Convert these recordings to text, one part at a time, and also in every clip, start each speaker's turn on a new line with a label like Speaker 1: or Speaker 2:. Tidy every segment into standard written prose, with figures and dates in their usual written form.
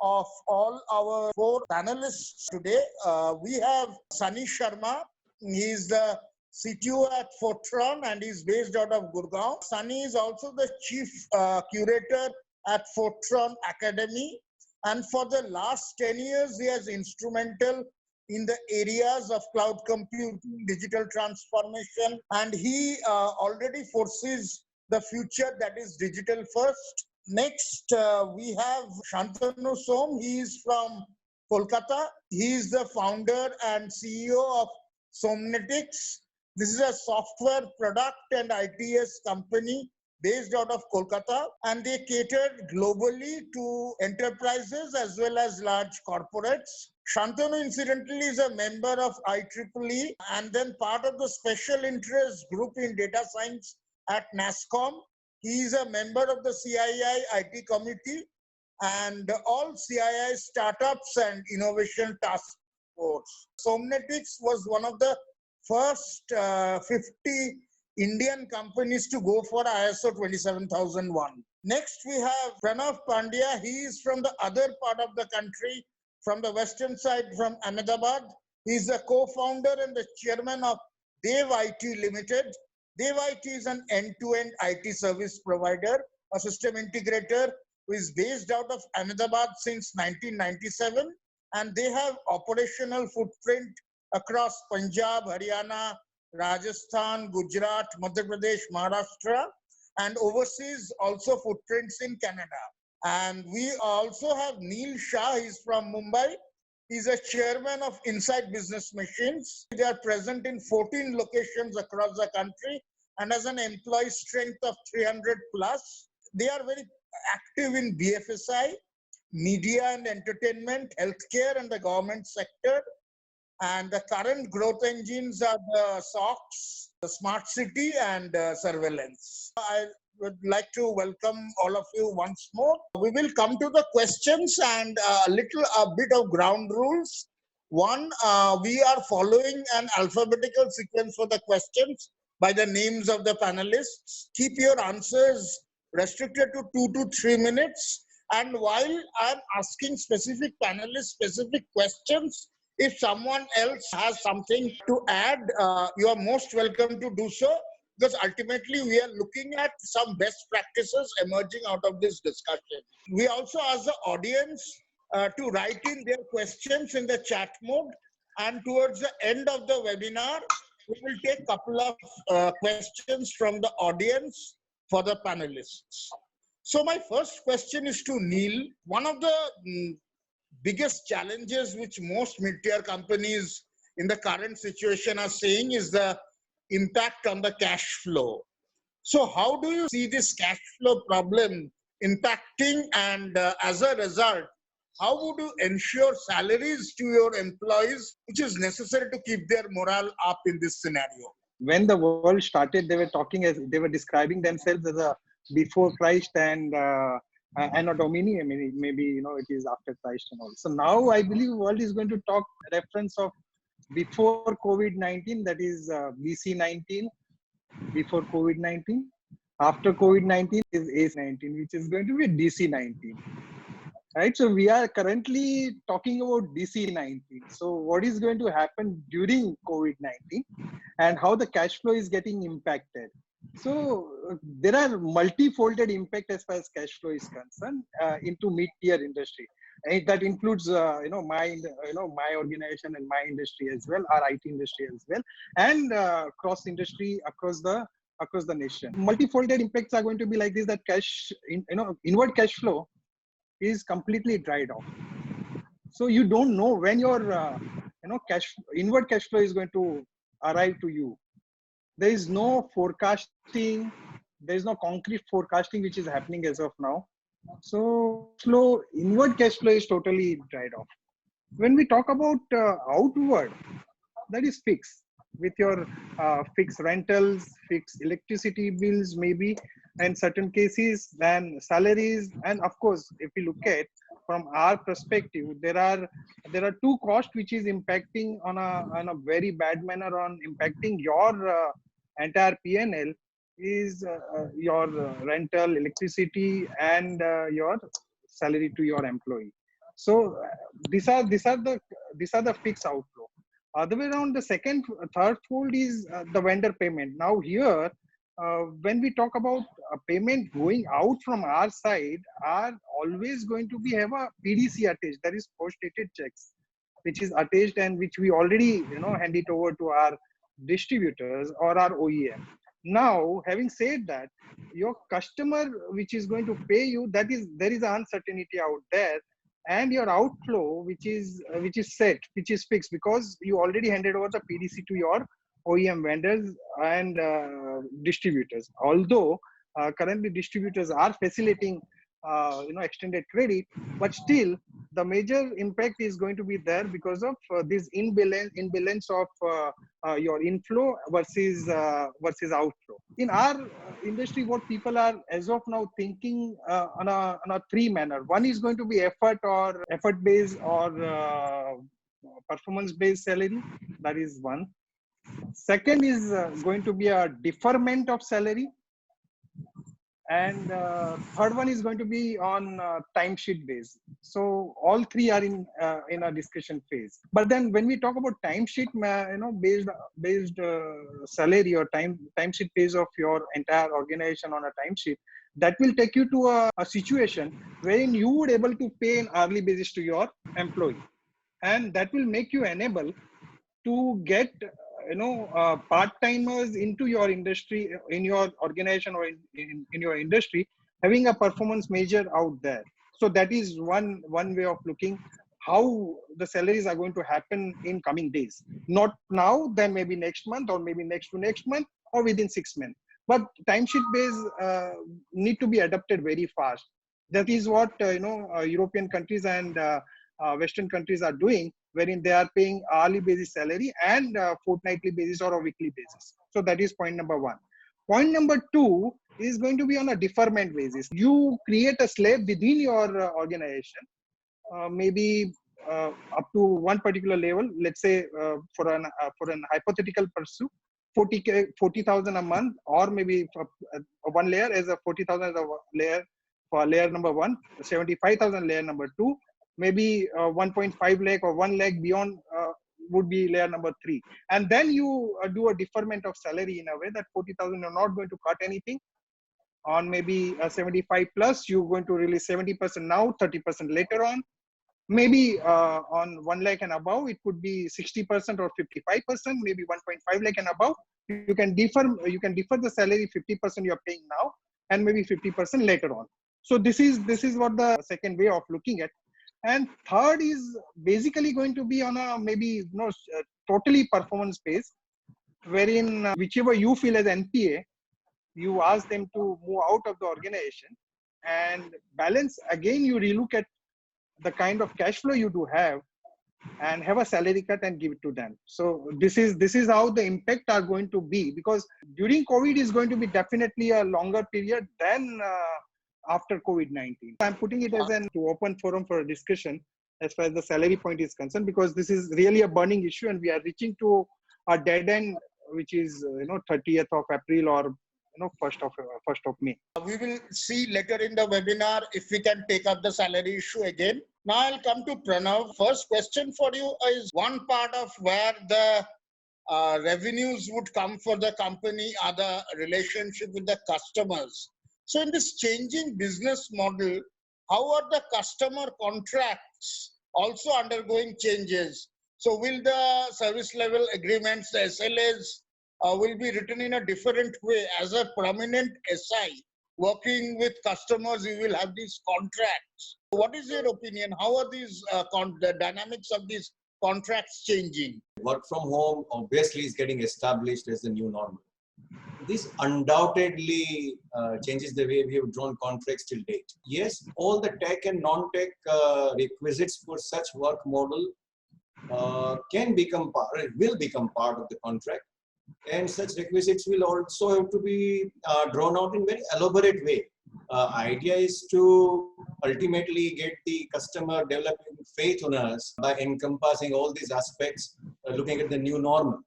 Speaker 1: of all our four panelists today. We have Sunny Sharma. He is the CTO at Fortran and is based out of Gurgaon. Sunny is also the chief curator at Fortran Academy. And for the last 10 years, he is instrumental in the areas of cloud computing, digital transformation, and he already foresees the future that is digital first. Next, we have Shantanu Som. He is from Kolkata. He is the founder and CEO of Somnetics. This is a software product and ITS company based out of Kolkata, and they catered globally to enterprises as well as large corporates. Shantanu, incidentally, is a member of IEEE and then part of the special interest group in data science at NASSCOM. He is a member of the CII IT committee and all CII startups and innovation task force. Somnetics was one of the first 50 Indian companies to go for ISO 27001. Next, we have Pranav Pandya. He is from the other part of the country, from the western side, from Ahmedabad. He is the co-founder and the chairman of Dev IT Limited. Dev IT is an end-to-end IT service provider, a system integrator who is based out of Ahmedabad since 1997, and they have operational footprint across Punjab, Haryana, Rajasthan, Gujarat, Madhya Pradesh, Maharashtra, and overseas also footprints in Canada. And we also have Neil Shah. He's from Mumbai. He's a chairman of Inside Business Machines. They are present in 14 locations across the country and has an employee strength of 300 plus. They are very active in BFSI, media and entertainment, healthcare, and the government sector. And the current growth engines are the SOX, the smart city, and surveillance. I would like to welcome all of you once more. We will come to the questions and a bit of ground rules. One, we are following an alphabetical sequence for the questions by the names of the panelists. Keep your answers restricted to 2 to 3 minutes. And while I'm asking specific panelists specific questions, if someone else has something to add, you are most welcome to do so, because ultimately we are looking at some best practices emerging out of this discussion. We also ask the audience to write in their questions in the chat mode, and towards the end of the webinar, we will take a couple of questions from the audience for the panelists. So my first question is to Neil. One of the biggest challenges which most mid-tier companies in the current situation are seeing is the impact on the cash flow. So how do you see this cash flow problem impacting, and as a result, how would you ensure salaries to your employees, which is necessary to keep their morale up in this scenario?
Speaker 2: When the world started, they were describing themselves as a before Christ and Anno Domini. I mean, maybe it is after Christ and all. So now I believe the world is going to talk reference of before COVID-19, that is BC 19, before COVID-19. After COVID-19 is AC 19, which is going to be DC 19. Right, so we are currently talking about DC 19. So what is going to happen during COVID-19 and how the cash flow is getting impacted? So there are multi-folded impact as far as cash flow is concerned into mid-tier industry. And that includes my organization and my industry as well, our IT industry as well, and cross industry across the nation. Multi-folded impacts are going to be like this: that inward cash flow is completely dried off. So you don't know when your inward cash flow is going to arrive to you. There is no forecasting. There is no concrete forecasting which is happening as of now. So inward cash flow is totally dried off. When we talk about outward, that is fixed with your fixed rentals, fixed electricity bills, maybe, and certain cases, then salaries. And of course, if we look at from our perspective, there are two costs which is impacting on a very bad manner on impacting your entire P&L is your rental, electricity, and your salary to your employee. So these are the fixed outflow. Other way around, the third fold is the vendor payment. Now here, when we talk about a payment going out from our side, are always going to be have a PDC attached, that is post-dated checks, which is attached and which we already hand it over to our distributors or our OEM. Now, having said that, your customer which is going to pay you, there is an uncertainty out there, and your outflow which is set, which is fixed, because you already handed over the PDC to your OEM vendors and distributors. Although currently distributors are facilitating extended credit, but still the major impact is going to be there because of this imbalance of your inflow versus outflow. In our industry, what people are as of now thinking on a three manner. One is going to be effort based or performance based salary. That is one. Second is going to be a deferment of salary. And third one is going to be on timesheet base. So all three are in a discussion phase. But then when we talk about timesheet, based salary or timesheet base of your entire organization on a timesheet, that will take you to a situation wherein you would able to pay an hourly basis to your employee, and that will make you enable to get part-timers into your industry, in your organization, or in your industry, having a performance measure out there. So that is one way of looking how the salaries are going to happen in coming days. Not now, then maybe next month, or maybe next to next month, or within 6 months. But timesheet base need to be adapted very fast. That is what European countries and Western countries are doing, wherein they are paying hourly basis salary and fortnightly basis or a weekly basis. So that is point number one. Point number two is going to be on a deferment basis. You create a slab within your organization, maybe up to one particular level. Let's say for an hypothetical pursuit, 40,000 a month, or maybe for, one layer as a 40,000 as a layer for layer number one, 75,000 layer number two. Maybe 1.5 lakh or 1 lakh beyond would be layer number three. And then you do a deferment of salary in a way that 40,000 you're not going to cut anything. On maybe 75 plus, you're going to release 70% now, 30% later on. Maybe on 1 lakh and above, it could be 60% or 55%, maybe 1.5 lakh and above. You can defer the salary 50% you're paying now, and maybe 50% later on. So this is what the second way of looking at. And third is basically going to be on a maybe totally performance based, wherein whichever you feel as NPA, you ask them to move out of the organization and balance. Again, you relook at the kind of cash flow you do have and have a salary cut and give it to them. So this is how the impact are going to be, because during COVID is going to be definitely a longer period than after COVID-19. I'm putting it as an open forum for a discussion as far as the salary point is concerned, because this is really a burning issue and we are reaching to a dead end, which is 30th of April or 1st of May.
Speaker 1: We will see later in the webinar if we can take up the salary issue again. Now I'll come to Pranav. First question for you is one part of where the revenues would come for the company are the relationship with the customers. So in this changing business model, how are the customer contracts also undergoing changes? So will the service level agreements, the SLAs, will be written in a different way? As a prominent SI working with customers, you will have these contracts. What is your opinion? How are these the dynamics of these contracts changing?
Speaker 3: Work from home obviously is getting established as the new normal. This undoubtedly changes the way we have drawn contracts till date. Yes, all the tech and non-tech requisites for such work model can become part, will become part of the contract, and such requisites will also have to be drawn out in very elaborate way. Idea is to ultimately get the customer developing faith on us by encompassing all these aspects, looking at the new normal.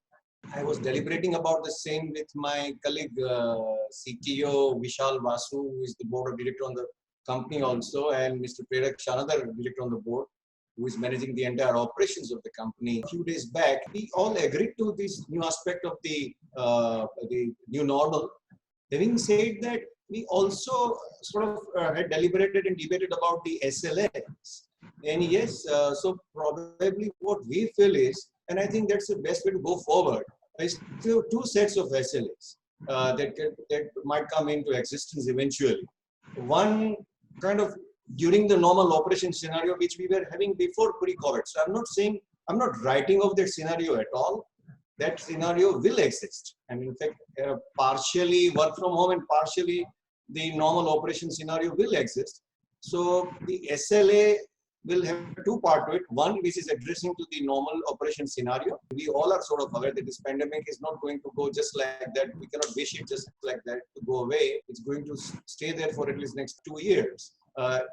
Speaker 3: I was deliberating about the same with my colleague CTO Vishal Vasu, who is the board of director on the company also, and Mr. Prerak Shanadar, director on the board. who is managing the entire operations of the company, a few days back, we all agreed to this new aspect of the new normal. Having said that, we also sort of had deliberated and debated about the SLAs. And yes, so probably what we feel is, and I think that's the best way to go forward, is to two sets of SLAs that might come into existence eventually. One kind of during the normal operation scenario, which we were having before pre-COVID. So I'm not writing off that scenario at all. That scenario will exist. And in fact, partially work from home and partially the normal operation scenario will exist. So the SLA will have two parts to it. One, which is addressing to the normal operation scenario. We all are sort of aware that this pandemic is not going to go just like that. We cannot wish it just like that to go away. It's going to stay there for at least next 2 years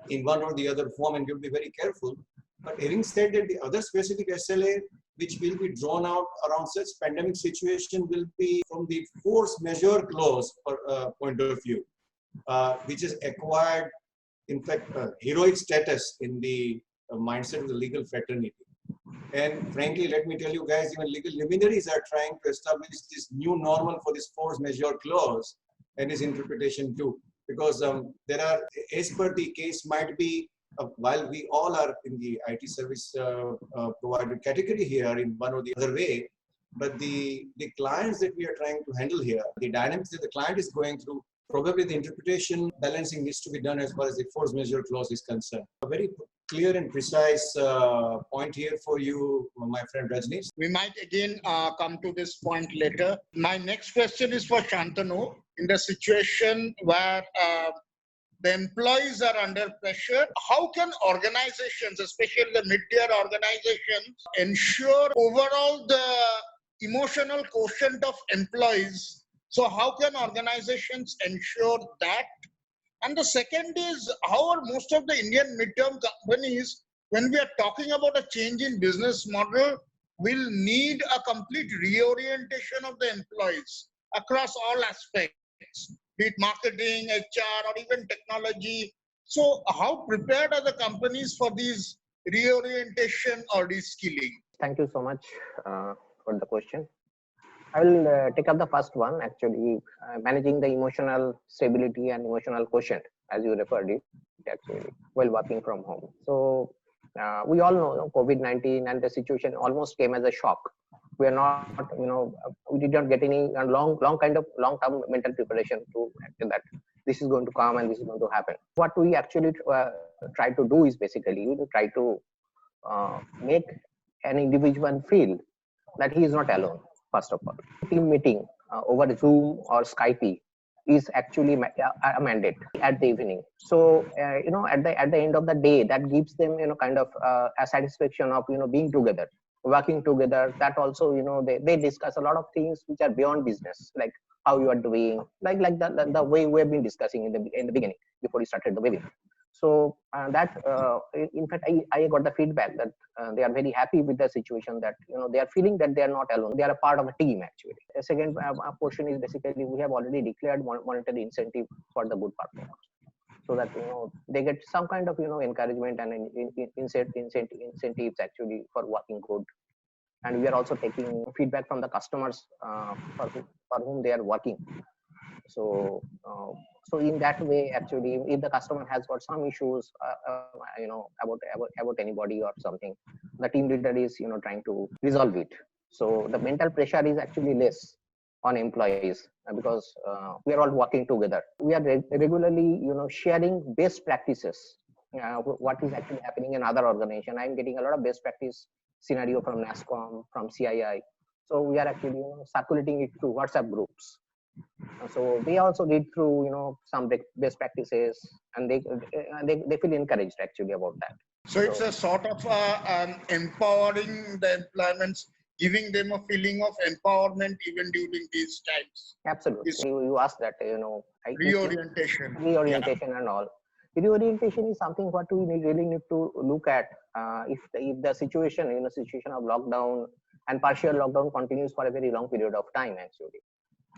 Speaker 3: in one or the other form, and we'll be very careful. But having said that, the other specific SLA which will be drawn out around such pandemic situation will be from the force majeure clause point of view, which is acquired, in fact, heroic status in the mindset of the legal fraternity. And frankly, let me tell you guys, even legal luminaries are trying to establish this new normal for this force majeure clause and its interpretation too. Because there are, as per the case might be, while we all are in the IT service provider category here in one or the other way, but the clients that we are trying to handle here, the dynamics that the client is going through, probably the interpretation balancing needs to be done as far as the force majeure clause is concerned. A very clear and precise point here for you, my friend Rajneesh.
Speaker 1: We might again come to this point later. My next question is for Shantanu. In the situation where the employees are under pressure, how can organizations, especially the mid-tier organizations, ensure overall the emotional quotient of employees? So how can organizations ensure that? And the second is, how are most of the Indian mid-term companies, when we are talking about a change in business model, will need a complete reorientation of the employees across all aspects, be it marketing, HR, or even technology. So how prepared are the companies for these reorientation or reskilling?
Speaker 4: Thank you so much for the question. I will take up the first one, actually, managing the emotional stability and emotional quotient, as you referred it, actually, while working from home. So we all know COVID-19 and the situation almost came as a shock. We are not, we did not get any long-term mental preparation to that this is going to come and this is going to happen. What we actually try to do is basically try to make an individual feel that he is not alone. First of all, team meeting over Zoom or Skype is actually a mandate at the evening. So at the end of the day, that gives them kind of a satisfaction of being together, working together. That also they discuss a lot of things which are beyond business, like how you are doing, like the way we have been discussing in the beginning before we started the webinar. So in fact, I got the feedback that they are very happy with the situation, that they are feeling that they are not alone. They are a part of a team actually. The second portion is basically we have already declared monetary incentive for the good performance, so that they get some kind of encouragement and incentives actually for working good. And we are also taking feedback from the customers for whom they are working. So in that way, actually, if the customer has got some issues, about anybody or something, the team leader is trying to resolve it. So the mental pressure is actually less on employees because we are all working together. We are regularly sharing best practices. What is actually happening in other organizations? I'm getting a lot of best practice scenario from NASSCOM, from CII. So we are actually circulating it through WhatsApp groups. So they also read through some best practices, and they feel encouraged actually about that.
Speaker 1: So it's a sort of empowering the employments, giving them a feeling of empowerment even during these times.
Speaker 4: Absolutely. You asked that
Speaker 1: reorientation
Speaker 4: and all. Reorientation is something what we really need to look at if the situation situation of lockdown and partial lockdown continues for a very long period of time actually.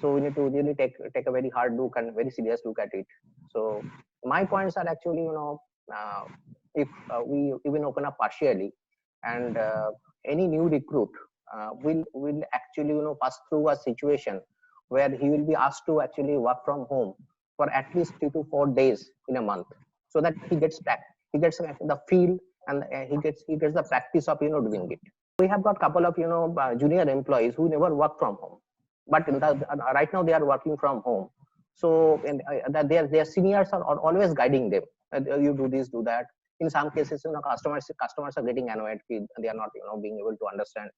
Speaker 4: So we need to really take a very hard look and very serious look at it. So my points are actually if we even open up partially, and any new recruit will actually pass through a situation where he will be asked to actually work from home for at least 3 to 4 days in a month, so that he gets the feel, and he gets the practice of doing it. We have got couple of junior employees who never work from home, but right now they are working from home. So their seniors are always guiding them. You do this, do that. In some cases, customers are getting annoyed. They are not being able to understand,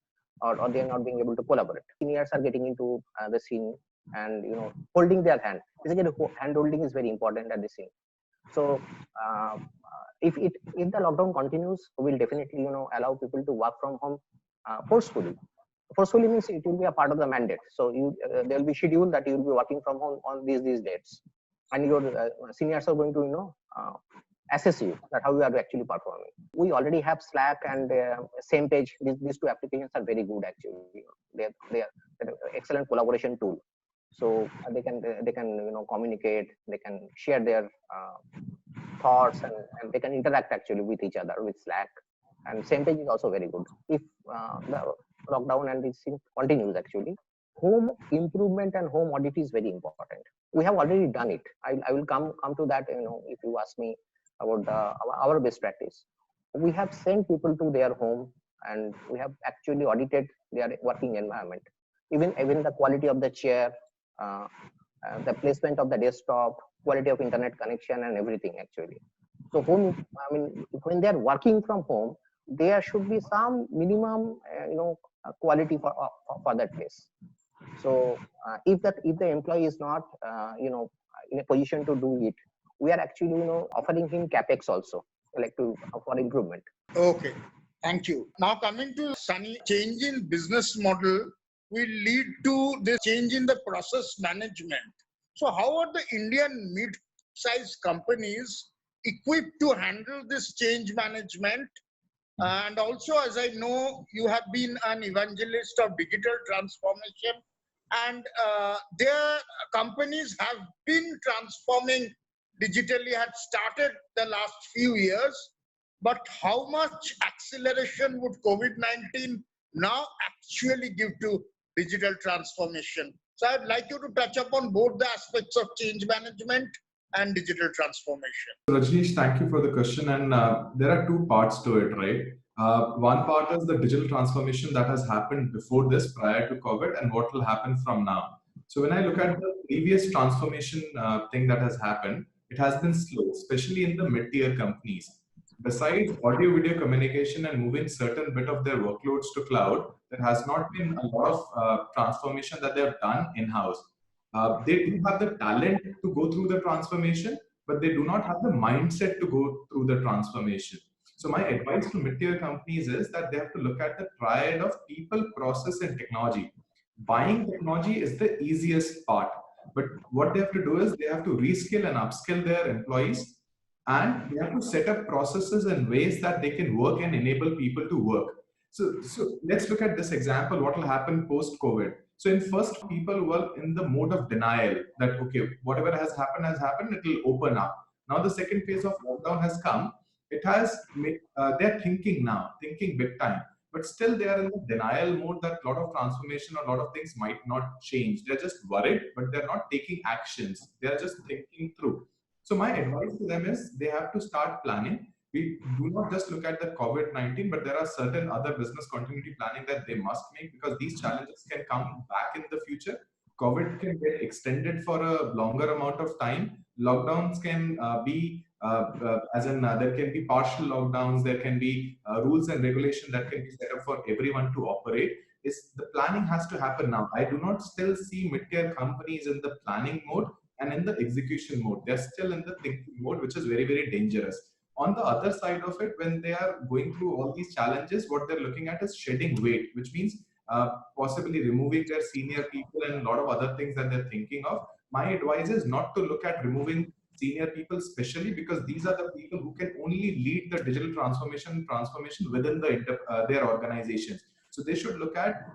Speaker 4: or they are not being able to collaborate. Seniors are getting into the scene and holding their hand. Basically, hand holding is very important at the scene. So if the lockdown continues, we'll definitely allow people to work from home forcefully. Forcefully means it will be a part of the mandate. So there will be schedule that you will be working from home on these dates, and your seniors are going to assess you that how you are actually performing. We already have Slack and Same Page. These two applications are very good actually. They are an excellent collaboration tool. So they can communicate, they can share their thoughts, and they can interact actually with each other with Slack. And Same Page is also very good. If the lockdown and this thing continues, actually, home improvement and home audit is very important. We have already done it. I will come to that. If you ask me about our best practice, we have sent people to their home and we have actually audited their working environment. Even the quality of the chair, the placement of the desktop, quality of internet connection, and everything actually. So when they are working from home, there should be some minimum quality for that place. So if the employee is not in a position to do it, we are actually offering him capex also, like for improvement.
Speaker 1: Okay, thank you. Now coming to Sunny, change in business model will lead to this change in the process management. So how are the Indian mid-sized companies equipped to handle this change management? And also, as I know, you have been an evangelist of digital transformation, and their companies have been transforming digitally, had started the last few years. But how much acceleration would COVID-19 now actually give to digital transformation? So I'd like you to touch upon both the aspects of change management and digital transformation.
Speaker 5: Rajneesh, thank you for the question. And there are two parts to it, right? One part is the digital transformation that has happened before this, prior to COVID, and what will happen from now. So when I look at the previous transformation thing that has happened, it has been slow, especially in the mid-tier companies. Besides audio-video communication and moving certain bit of their workloads to cloud, there has not been a lot of transformation that they have done in-house. They do have the talent to go through the transformation, but they do not have the mindset to go through the transformation. So my advice to mid-tier companies is that they have to look at the triad of people, process, and technology. Buying technology is the easiest part, but what they have to do is they have to reskill and upskill their employees, and they have to set up processes and ways that they can work and enable people to work. So let's look at this example, what will happen post-COVID. So in first, people were in the mode of denial that, okay, whatever has happened, it will open up. Now the second phase of lockdown has come. It has made, they're thinking now, thinking big time, but still they are in the denial mode that a lot of transformation or a lot of things might not change. They're just worried, but they're not taking actions. They're just thinking through. So my advice to them is they have to start planning. We do not just look at the COVID-19, but there are certain other business continuity planning that they must make, because these challenges can come back in the future. COVID can get extended for a longer amount of time. Lockdowns can be, there can be partial lockdowns, there can be rules and regulation that can be set up for everyone to operate. The planning has to happen now. I do not still see mid-tier companies in the planning mode and in the execution mode. They're still in the thinking mode, which is very, very dangerous. On the other side of it, when they are going through all these challenges, what they're looking at is shedding weight, which means possibly removing their senior people and a lot of other things that they're thinking of. My advice is not to look at removing senior people, especially because these are the people who can only lead the digital transformation within their organizations. So they should look at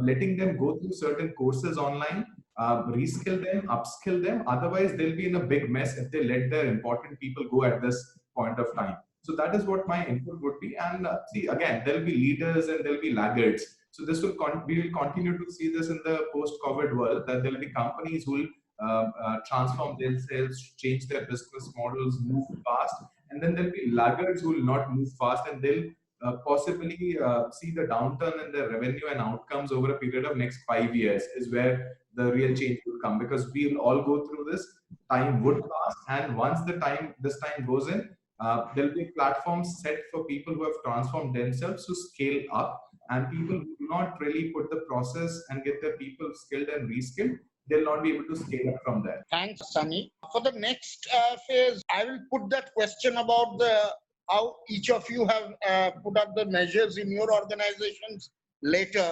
Speaker 5: letting them go through certain courses online, reskill them, upskill them. Otherwise, they'll be in a big mess if they let their important people go at this point of time. So that is what my input would be. And see, again, there'll be leaders and there'll be laggards. So this will we will continue to see this in the post-COVID world, that there'll be companies who will transform themselves, change their business models, move fast, and then there'll be laggards who will not move fast, and they'll possibly see the downturn in their revenue and outcomes over a period of next 5 years is where the real change will come, because we will all go through this. Time would pass, and once this time goes in, there'll be platforms set for people who have transformed themselves to scale up, and people who do not really put the process and get their people skilled and reskilled, they'll not be able to scale up from there.
Speaker 1: Thanks, Sunny. For the next phase, I will put that question about how each of you have put up the measures in your organizations later,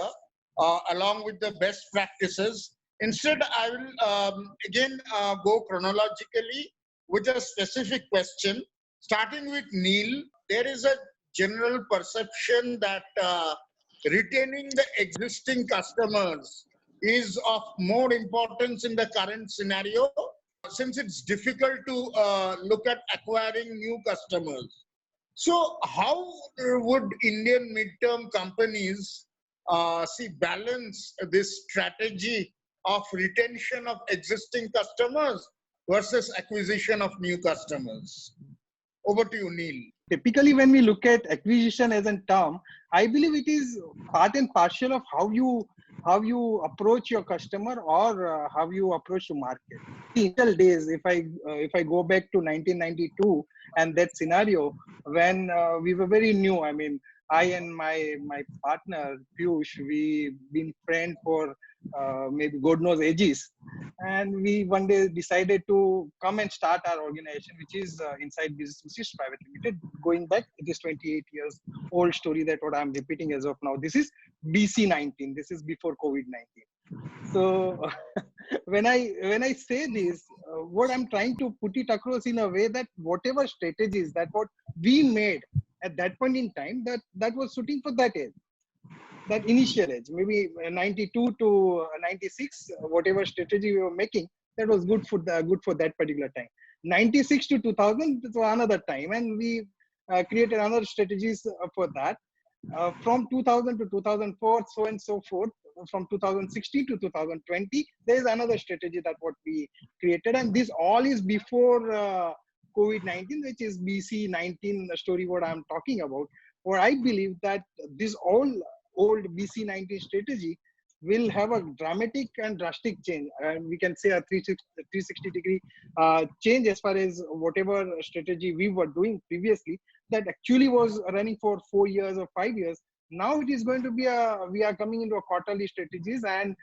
Speaker 1: along with the best practices. Instead, I will again go chronologically with a specific question. Starting with Neil, there is a general perception that retaining the existing customers is of more importance in the current scenario, since it's difficult to look at acquiring new customers. So how would Indian midterm companies balance this strategy of retention of existing customers versus acquisition of new customers? Over to you, Neil.
Speaker 2: Typically, when we look at acquisition as a term, I believe it is part and parcel of how you approach your customer, or how you approach the market. In initial days, if I go back to 1992 and that scenario when we were very new, I mean, I and my partner Piyush, we've been friends for maybe God knows ages, and we one day decided to come and start our organization, which is Inside Business Associates Private Limited. Going back, it is 28 years old story that what I'm repeating as of now. This is BC19. This is before COVID-19. So when I say this, what I'm trying to put it across in a way that whatever strategies that what we made at that point in time, that was suiting for that age, that initial age, maybe 92 to 96, whatever strategy we were making, that was good for that particular time. 96 to 2000 was another time, and we created another strategies for that. From 2000 to 2004, so and so forth. From 2016 to 2020, there is another strategy that what we created, and this all is before COVID-19, which is BC19 story what I'm talking about. Or I believe that this all old BC19 strategy will have a dramatic and drastic change, and we can say a 360 degree change as far as whatever strategy we were doing previously that actually was running for 4 years or 5 years. Now it is going to be we are coming into a quarterly strategies and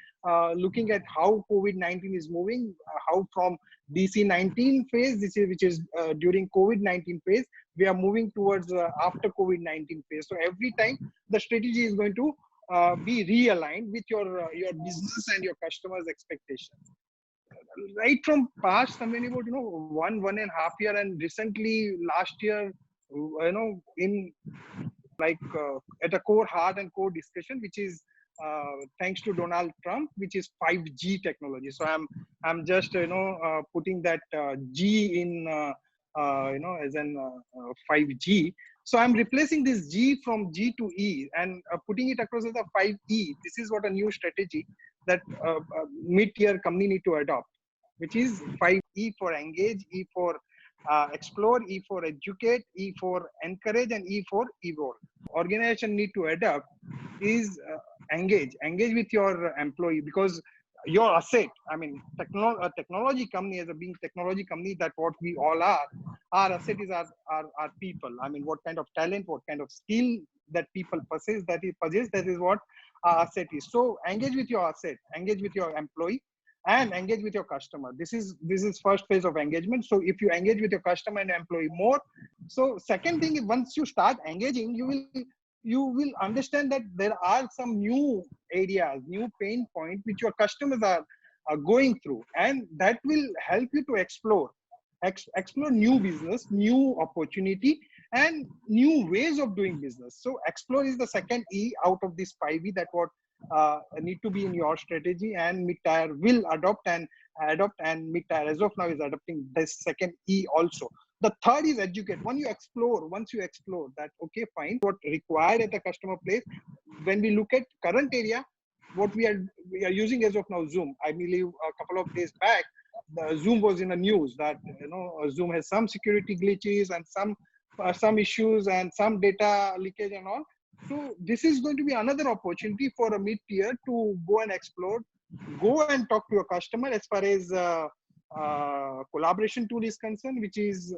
Speaker 2: looking at how COVID-19 is moving, how from BC19 phase, which is during COVID-19 phase, we are moving towards after COVID-19 phase. So every time the strategy is going to be realigned with your business and your customers' expectations. Right from past, something about 1.5 year, and recently last year, in like at a core heart and core discussion, which is thanks to Donald Trump, which is 5G technology. So I'm just putting that G in as in 5G. So I'm replacing this G from G to E and putting it across as a 5E. This is what a new strategy that mid-tier company need to adopt, which is 5E for engage, E for explore, E for educate, E for encourage, and E for evolve. Organization need to adapt is engage with your employee, because your asset, I mean, a technology company, as a being technology company, that what we all are, our asset is our people. I mean, what kind of talent, what kind of skill that people possess, that is what our asset is. So engage with your asset, engage with your employee, and engage with your customer. This is first phase of engagement. So if you engage with your customer and employee more, so second thing, once you start engaging, you will understand that there are some new areas, new pain points which your customers are going through, and that will help you to explore new business, new opportunity, and new ways of doing business. So explore is the second E out of this 5E that what need to be in your strategy, and mid-tier will adopt, and mid-tier as of now is adopting this second E also. The third is educate. Once you explore that, okay, fine, what required at the customer place. When we look at current area, what we are using as of now, Zoom. I believe a couple of days back, the Zoom was in the news that Zoom has some security glitches and some issues and some data leakage and all. So this is going to be another opportunity for a mid-tier to go and explore, go and talk to your customer as far as collaboration tool is concerned, which is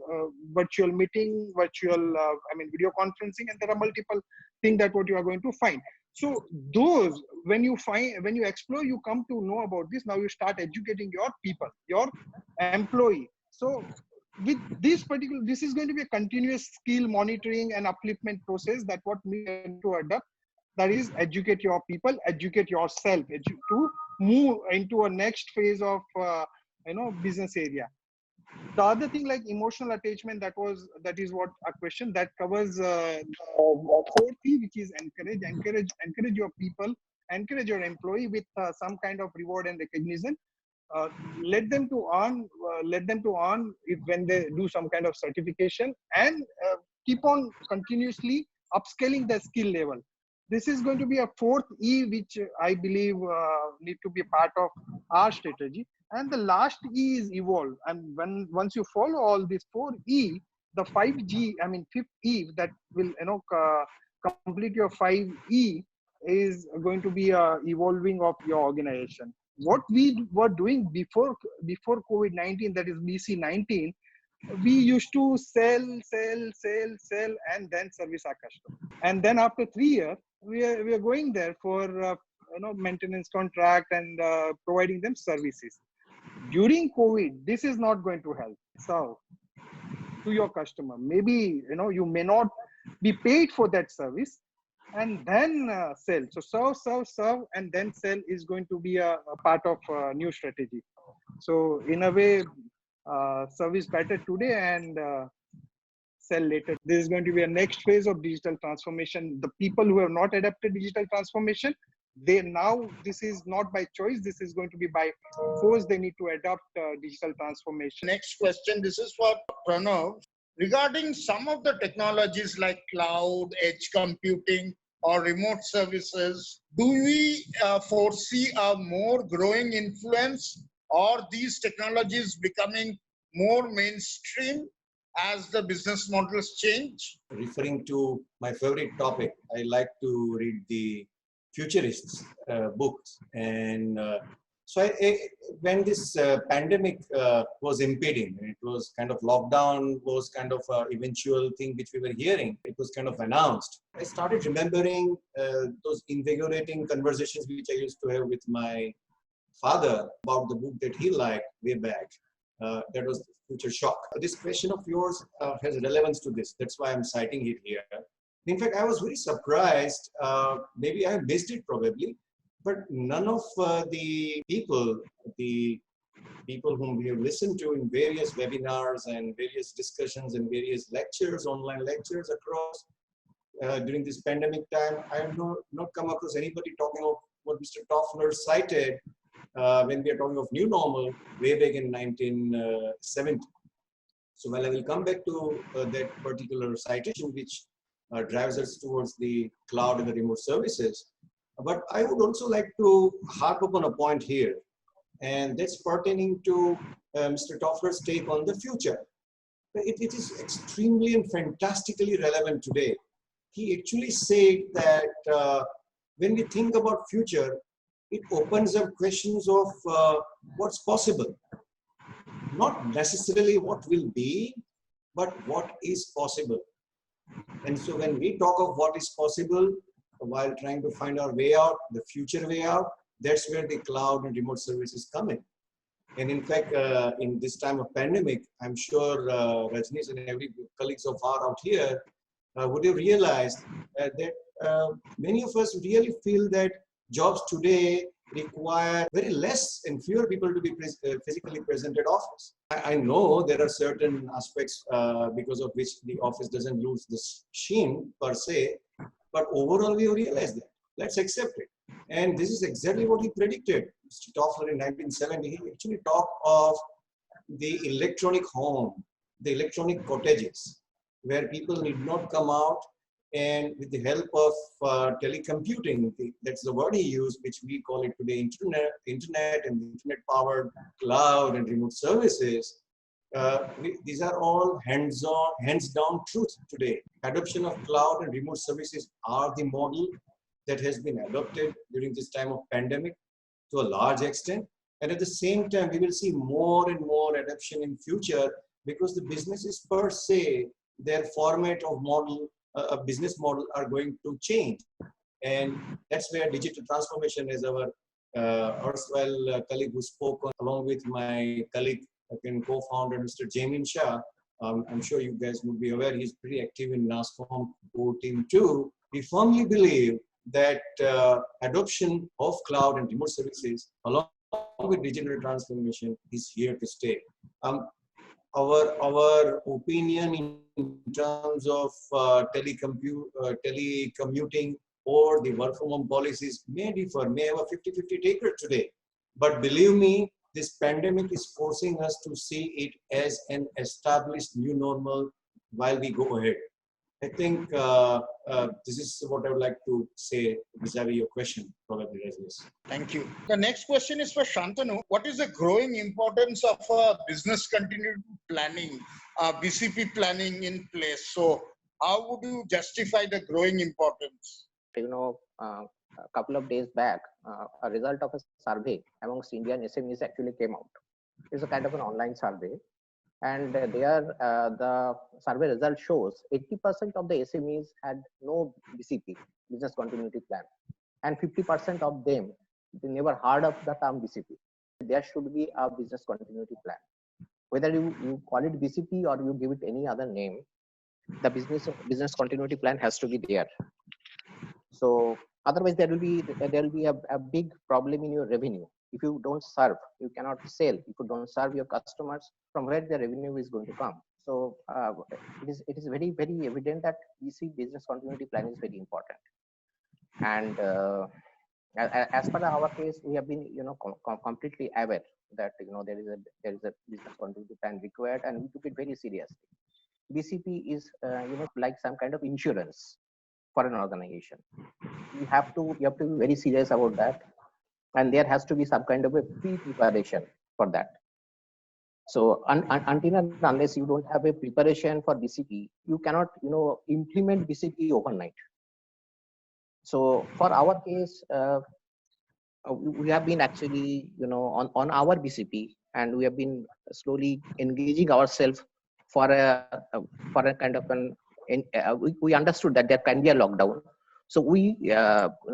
Speaker 2: virtual meeting, video conferencing, and there are multiple things that what you are going to find. So those, when you explore, you come to know about this. Now you start educating your people, your employee. So with this is going to be a continuous skill monitoring and upliftment process that what we need to adopt. That is, educate your people, educate yourself, to move into a next phase of business area. The other thing, like emotional attachment, that is what a question that covers fourth P, which is encourage your people, encourage your employee with some kind of reward and recognition. Let them to earn if when they do some kind of certification, and keep on continuously upscaling the skill level. This is going to be a fourth E, which I believe need to be a part of our strategy. And the last E is evolve. And once you follow all these four E, the 5G, fifth E that will complete your 5E is going to be evolving of your organization. What we were doing before COVID-19, that is BC19, we used to sell, and then service our customer. And then after 3 years, we are going there for maintenance contract and providing them services. During COVID, this is not going to help. So to your customer, maybe you may not be paid for that service, and then sell. So serve, and then sell is going to be a part of new strategy. So in a way, service better today and sell later. This is going to be a next phase of digital transformation. The people who have not adapted digital transformation, this is not by choice, this is going to be by force. They need to adopt digital transformation.
Speaker 1: Next question, this is for Pranav. Regarding some of the technologies like cloud, edge computing, or remote services, do we foresee a more growing influence, or these technologies becoming more mainstream as the business models change?
Speaker 3: Referring to my favorite topic, I like to read the futurists books, and so when this pandemic was impeding, it was kind of lockdown was kind of eventual thing which we were hearing, it was kind of announced. I started remembering those invigorating conversations which I used to have with my father about the book that he liked way back. That was Future Shock. This question of yours has relevance to this. That's why I'm citing it here. In fact, I was very surprised. Maybe I missed it probably, but none of the people whom we have listened to in various webinars and various discussions and various lectures, online lectures across during this pandemic time, I have not come across anybody talking of what Mr. Toffler cited when we are talking of new normal way back in 1970. So while I will come back to that particular citation, which drives us towards the cloud and the remote services, but I would also like to harp upon a point here, and that's pertaining to Mr. Toffler's take on the future. It is extremely and fantastically relevant today. He actually said that when we think about future, it opens up questions of what's possible. Not necessarily what will be, but what is possible. And so when we talk of what is possible, while trying to find our way out, the future way out, that's where the cloud and remote services come in. And in fact, in this time of pandemic, I'm sure Rajneesh and every colleagues of ours out here would have realized that many of us really feel that jobs today require very less and fewer people to be physically present at office. I know there are certain aspects because of which the office doesn't lose the sheen per se, but overall we realize that. Let's accept it. And this is exactly what he predicted. Mr. Toffler in 1970, he actually talked of the electronic home, the electronic cottages, where people need not come out, and with the help of telecomputing, that's the word he used, which we call it today internet and internet-powered cloud and remote services. These are all hands-down truth today. Adoption of cloud and remote services are the model that has been adopted during this time of pandemic to a large extent. And at the same time, we will see more and more adoption in future because the businesses per se, their format of model, a business model are going to change. And that's where digital transformation, as our erstwhile colleague who spoke along with my colleague and co-founder, Mr. Jamin Shah, I'm sure you guys would be aware, he's pretty active in NASCOM core team too. We firmly believe that adoption of cloud and remote services along with digital transformation is here to stay. Our opinion in terms of telecommuting or the work from home policies may differ, may have a 50-50 taker today. But believe me, this pandemic is forcing us to see it as an established new normal while we go ahead. I think this is what I would like to say vis-a-vis your question, probably, Rajnish.
Speaker 1: Thank you. The next question is for Shantanu. What is the growing importance of business continuity planning, BCP planning in place? So how would you justify the growing importance?
Speaker 4: A couple of days back, a result of a survey amongst Indian SMEs actually came out. It's a kind of an online survey. And there, the survey result shows 80% of the SMEs had no BCP, business continuity plan, and 50% of them, they never heard of the term BCP. There should be a business continuity plan. Whether you call it BCP or you give it any other name, the business continuity plan has to be there. So otherwise, there will be a big problem in your revenue. If you don't serve, you cannot sell. If you don't serve your customers, from where the revenue is going to come? So it is very, very evident that BC, business continuity plan, is very important. And as per our case, we have been completely aware that there is a business continuity plan required, and we took it very seriously. BCP is like some kind of insurance for an organization. You have to be very serious about that. And there has to be some kind of a pre-preparation for that. So until and unless you don't have a preparation for BCP, you cannot implement BCP overnight. So for our case, we have been actually on our BCP, and we have been slowly engaging ourselves for a kind of an. We understood that there can be a lockdown. So we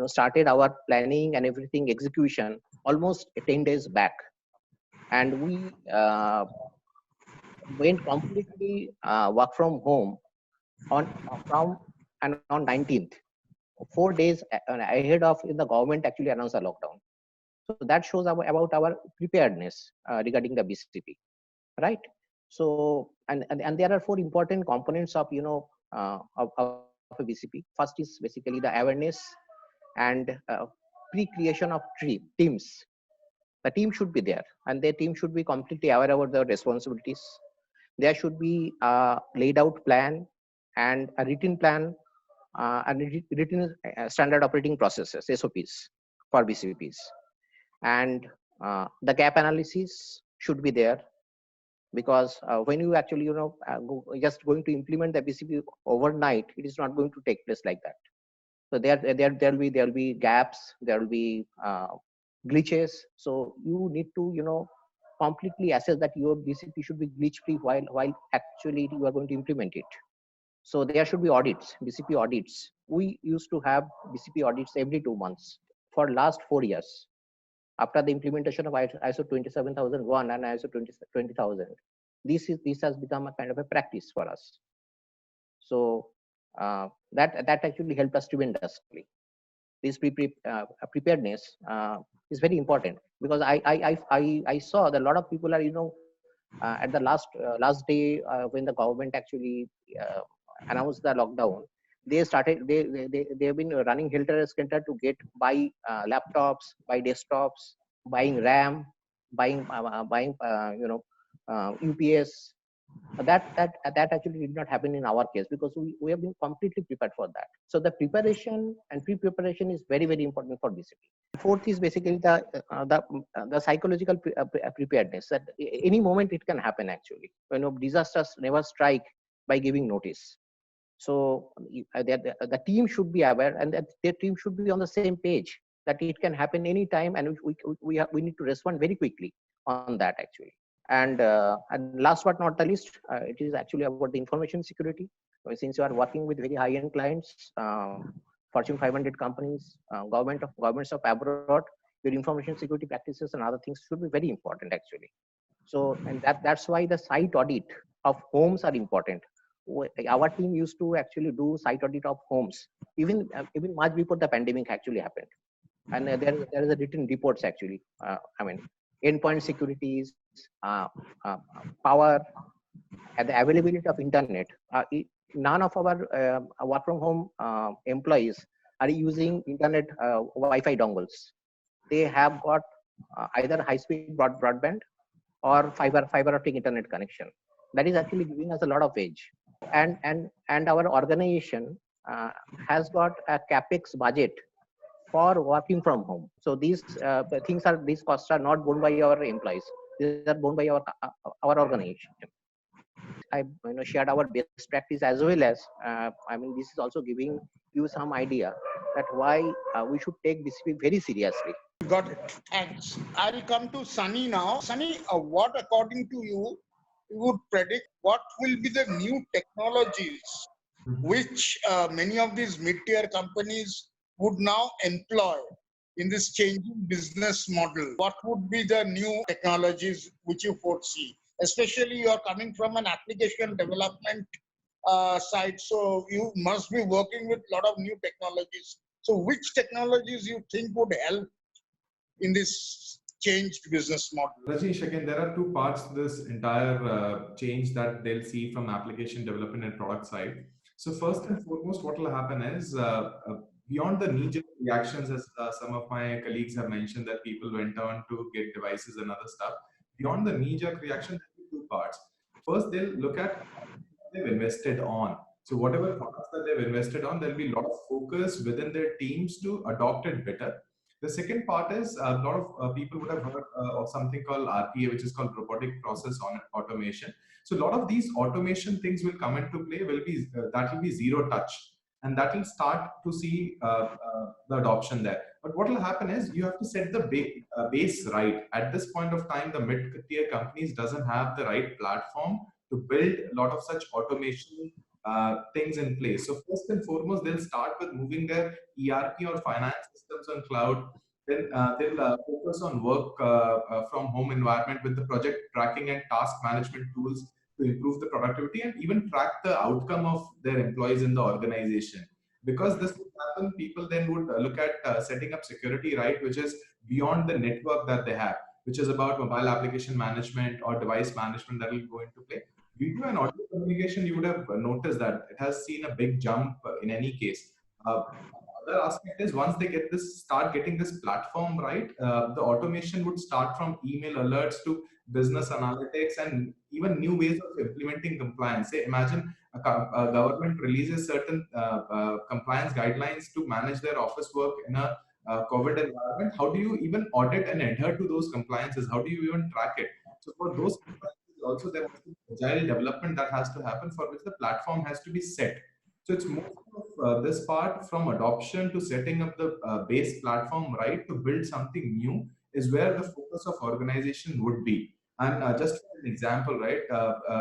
Speaker 4: started our planning and everything execution almost 10 days back, and we went completely work from home on 19th, 4 days ahead of the government actually announced a lockdown. So that shows about our preparedness regarding the BCP, right? So and there are 4 important components of of a BCP. First is basically the awareness and pre-creation of teams. The team should be there, and their team should be completely aware about their responsibilities. There should be a laid out plan and a written plan and written standard operating processes, SOPs for BCPs. And the gap analysis should be there, because when you actually just going to implement the BCP overnight, it is not going to take place like that. So there will be gaps, there will be glitches. So you need to completely assess that your BCP should be glitch free while actually you are going to implement it. So there should be audits, BCP audits. We used to have BCP audits every 2 months for last 4 years. After the implementation of ISO 27001 and ISO 20000, this has become a kind of a practice for us. So that actually helped us tremendously. This preparedness is very important, because I saw that a lot of people are at the last day when the government actually announced the lockdown, they have been running helter-skelter to buy laptops, buy desktops, buying RAM, buying UPS. That actually did not happen in our case because we have been completely prepared for that. So the preparation and pre-preparation is very, very important for BCP. Fourth is basically the psychological preparedness, that any moment it can happen actually. Disasters never strike by giving notice. So the team should be aware, and that their team should be on the same page, that it can happen anytime, and we need to respond very quickly on that actually. And last but not the least, it is actually about the information security. Since you are working with very high-end clients, Fortune 500 companies, governments of abroad, your information security practices and other things should be very important actually. So, and that's why the site audit of homes are important. Our team used to actually do site audit of homes, even much before the pandemic actually happened. And there is a written reports actually. Endpoint securities, power, and the availability of internet. None of our work from home employees are using internet Wi-Fi dongles. They have got either high-speed broadband or fiber optic internet connection. That is actually giving us a lot of edge. And our organization has got a capex budget for working from home. So these costs are not borne by our employees. These are borne by our organization. I shared our best practice as well as this is also giving you some idea that why we should take BCP very seriously.
Speaker 1: Got it. Thanks. I will come to Sunny now. Sunny, what according to you would predict what will be the new technologies which many of these mid-tier companies would now employ in this changing business model? What would be the new technologies which you foresee? Especially you are coming from an application development side, so you must be working with a lot of new technologies. So which technologies you think would help in this changed business model?
Speaker 5: Rajneesh, again, there are two parts to this entire change that they'll see from application development and product side. So first and foremost, what will happen is beyond the knee-jerk reactions, as some of my colleagues have mentioned, that people went on to get devices and other stuff. Beyond the knee-jerk reaction, there are two parts. First, they'll look at what they've invested on. So whatever products that they've invested on, there'll be a lot of focus within their teams to adopt it better. The second part is a lot of people would have heard of something called RPA, which is called robotic process automation. So a lot of these automation things will come into play. That will be zero touch, and that will start to see the adoption there. But what will happen is you have to set the base right. At this point of time, the mid-tier companies doesn't have the right platform to build a lot of such automation things in place. So first and foremost, they'll start with moving their ERP or finance systems on cloud. Then they'll focus on work from home environment with the project tracking and task management tools to improve the productivity and even track the outcome of their employees in the organization. Because this would happen, people then would look at setting up security, right, which is beyond the network that they have, which is about mobile application management or device management that will go into play. Video and audio communication, you would have noticed that it has seen a big jump in any case. Other aspect is once they start getting this platform right, the automation would start from email alerts to business analytics and even new ways of implementing compliance. Say, imagine a government releases certain compliance guidelines to manage their office work in a COVID environment. How do you even audit and adhere to those compliances? How do you even track it? So for those also there has to be agile development that has to happen, for which the platform has to be set. So it's more of this part from adoption to setting up the base platform right to build something new is where the focus of organization would be. And just for an example, right,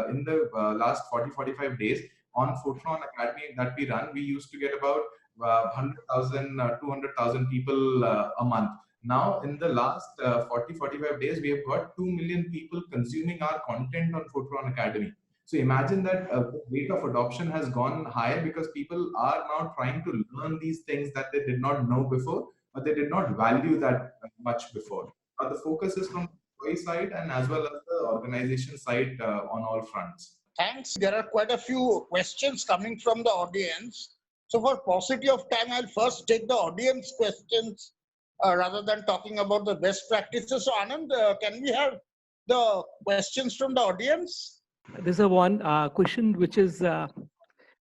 Speaker 5: in the last 40-45 days on Fortron Academy that we run, we used to get about 100,000, 200,000 people a month. Now, in the last 40-45 days, we have got 2 million people consuming our content on Fortron Academy. So imagine that the rate of adoption has gone higher because people are now trying to learn these things that they did not know before, but they did not value that much before. The focus is from the employee side and as well as the organization side on all fronts.
Speaker 1: Thanks. There are quite a few questions coming from the audience. So for paucity of time, I'll first take the audience questions rather than talking about the best practices. So Anand, can we have the questions from the audience?
Speaker 6: There's a one question which is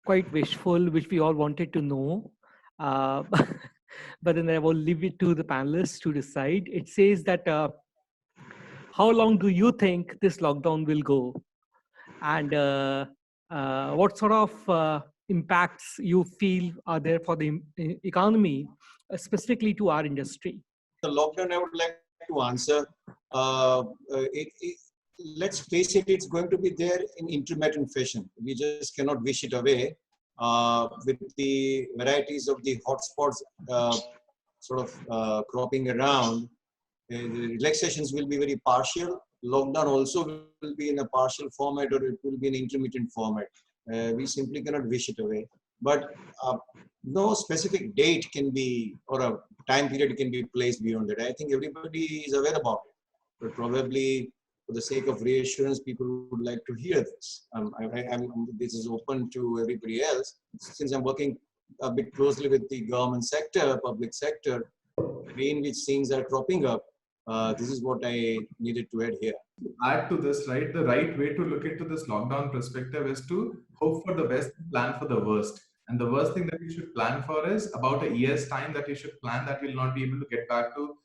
Speaker 6: quite wishful, which we all wanted to know. Uh, but then I will leave it to the panelists to decide. It says that how long do you think this lockdown will go? And what sort of impacts you feel are there for the economy, specifically to our industry?
Speaker 3: The lockdown, I would like to answer. Let's face it, it's going to be there in intermittent fashion. We just cannot wish it away. With the varieties of the hotspots cropping around, the relaxations will be very partial. Lockdown also will be in a partial format, or it will be in intermittent format. We simply cannot wish it away. But no specific date can be, or a time period can be placed beyond that. I think everybody is aware about it. But probably for the sake of reassurance, people would like to hear this. This is open to everybody else. Since I'm working a bit closely with the government sector, public sector, the way in which things are cropping up, this is what I needed to add here.
Speaker 5: Add to this, right? The right way to look into this lockdown perspective is to hope for the best, plan for the worst. And the worst thing that you should plan for is about a year's time that you should plan that you'll not be able to get back to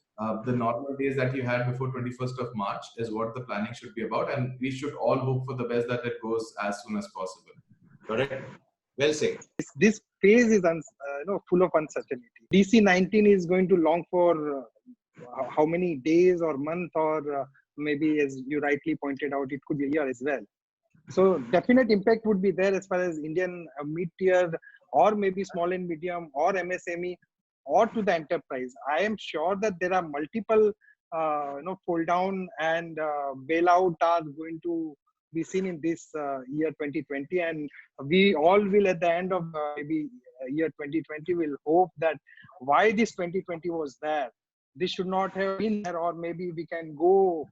Speaker 5: the normal days that you had before 21st of March is what the planning should be about. And we should all hope for the best that it goes as soon as possible.
Speaker 3: Correct. Well said.
Speaker 2: This phase is full of uncertainty. DC-19 is going to long for how many days or month, or maybe, as you rightly pointed out, it could be a year as well. So definite impact would be there as far as Indian mid-tier or maybe small and medium or MSME or to the enterprise. I am sure that there are multiple fold down and bailout are going to be seen in this year 2020, and we all will at the end of maybe year 2020 will hope that why this 2020 was there, this should not have been there, or maybe we can go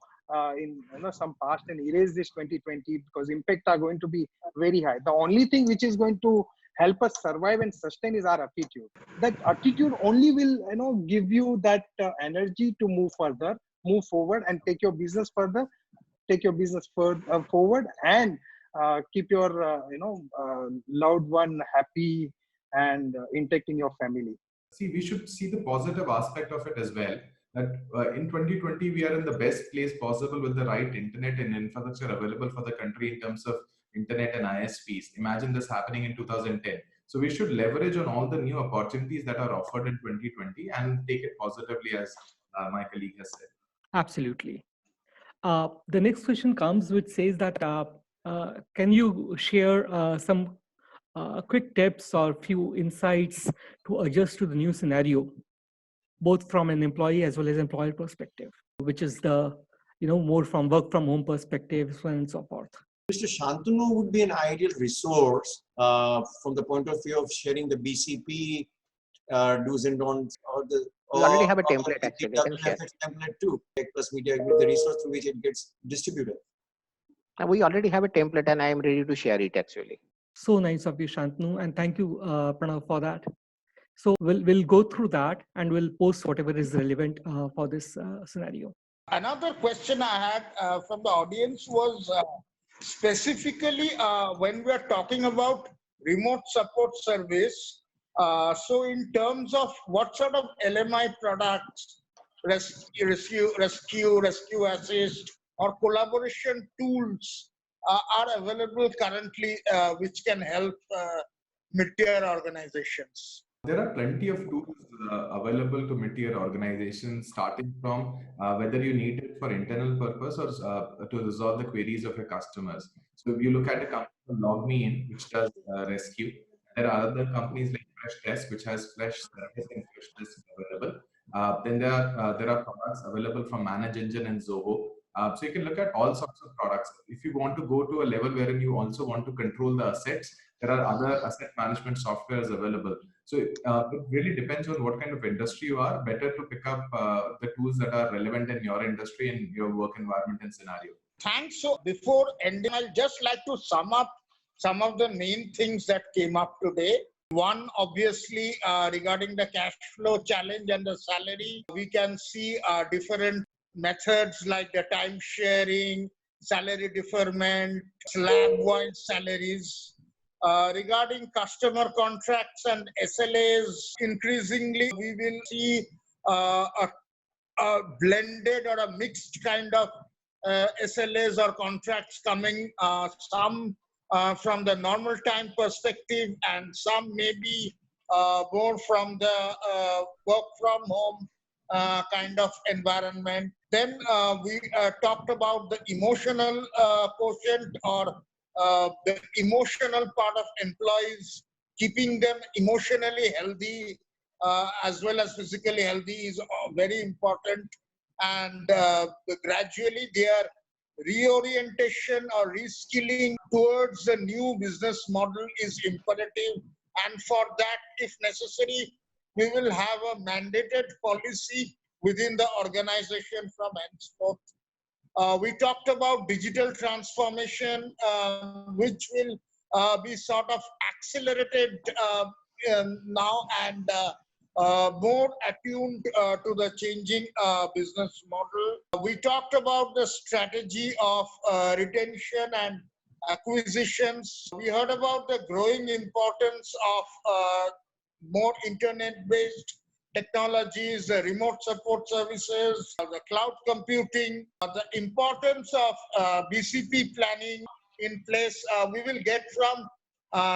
Speaker 2: in some past and erase this 2020, because impact are going to be very high. The only thing which is going to help us survive and sustain is our attitude. That attitude only will give you that energy to move further, move forward, and take your business further, take your business forward, and keep your loved one happy and intact in your family.
Speaker 5: See, we should see the positive aspect of it as well. That in 2020, we are in the best place possible with the right internet and infrastructure available for the country in terms of internet and ISPs. Imagine this happening in 2010. So we should leverage on all the new opportunities that are offered in 2020 and take it positively, as my colleague has said.
Speaker 6: Absolutely. The next question comes, which says that can you share some quick tips or few insights to adjust to the new scenario, both from an employee as well as employer perspective, which is the more from work from home perspective, so on and so forth.
Speaker 3: Mr. Shantanu would be an ideal resource from the point of view of sharing the BCP do's and don'ts, or the.
Speaker 4: We already have a template actually. You can share.
Speaker 3: Template too. Tech Plus Media with the resource through which it gets distributed.
Speaker 4: We already have a template, and I am ready to share it actually.
Speaker 6: So nice of you, Shantanu, and thank you, Pranav, for that. So we'll go through that and we'll post whatever is relevant for this scenario.
Speaker 1: Another question I had from the audience was specifically when we are talking about remote support service. So in terms of what sort of LMI products, rescue assist, or collaboration tools are available currently which can help mid-tier organizations?
Speaker 5: There are plenty of tools available to mid-tier organizations, starting from whether you need it for internal purpose or to resolve the queries of your customers. So if you look at a company called LogMeIn, which does rescue, there are other companies like Freshdesk, which has Freshservice and Freshdesk available. Then there are products available from ManageEngine and Zoho. So you can look at all sorts of products. If you want to go to a level wherein you also want to control the assets, there are other asset management softwares available. So it really depends on what kind of industry you are. Better to pick up the tools that are relevant in your industry and your work environment and scenario.
Speaker 1: Thanks. So before ending, I'll just like to sum up some of the main things that came up today. One, obviously, regarding the cash flow challenge and the salary, we can see different methods like the time sharing, salary deferment, slab-wise salaries. Regarding customer contracts and SLAs, increasingly we will see a blended or a mixed kind of SLAs or contracts coming, some from the normal time perspective and some maybe more from the work from home kind of environment. Then we talked about the emotional quotient or the emotional part of employees, keeping them emotionally healthy as well as physically healthy is very important. And gradually their reorientation or reskilling towards the new business model is imperative. And for that, if necessary, we will have a mandated policy within the organization from henceforth. We talked about digital transformation, which will be sort of accelerated now and more attuned to the changing business model. We talked about the strategy of retention and acquisitions. We heard about the growing importance of more internet-based technologies, the remote support services, the cloud computing, the importance of BCP planning in place. We will get from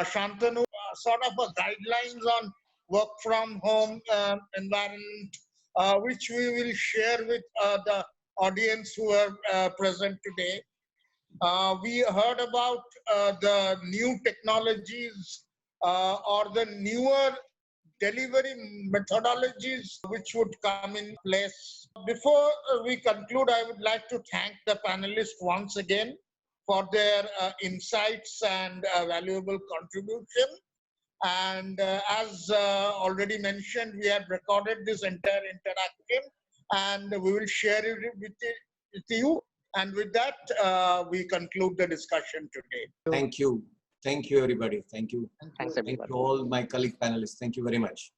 Speaker 1: Shantanu sort of a guidelines on work from home environment, which we will share with the audience who are present today. We heard about the new technologies or the newer delivery methodologies which would come in place. Before we conclude, I would like to thank the panelists once again for their insights and valuable contribution. And as already mentioned, we have recorded this entire interaction and we will share it with you. And with that, we conclude the discussion today.
Speaker 3: Thank you. Thank you, everybody. Thank you.
Speaker 4: Thanks,
Speaker 3: Thank
Speaker 4: everybody.
Speaker 3: you all my colleague panelists. Thank you very much.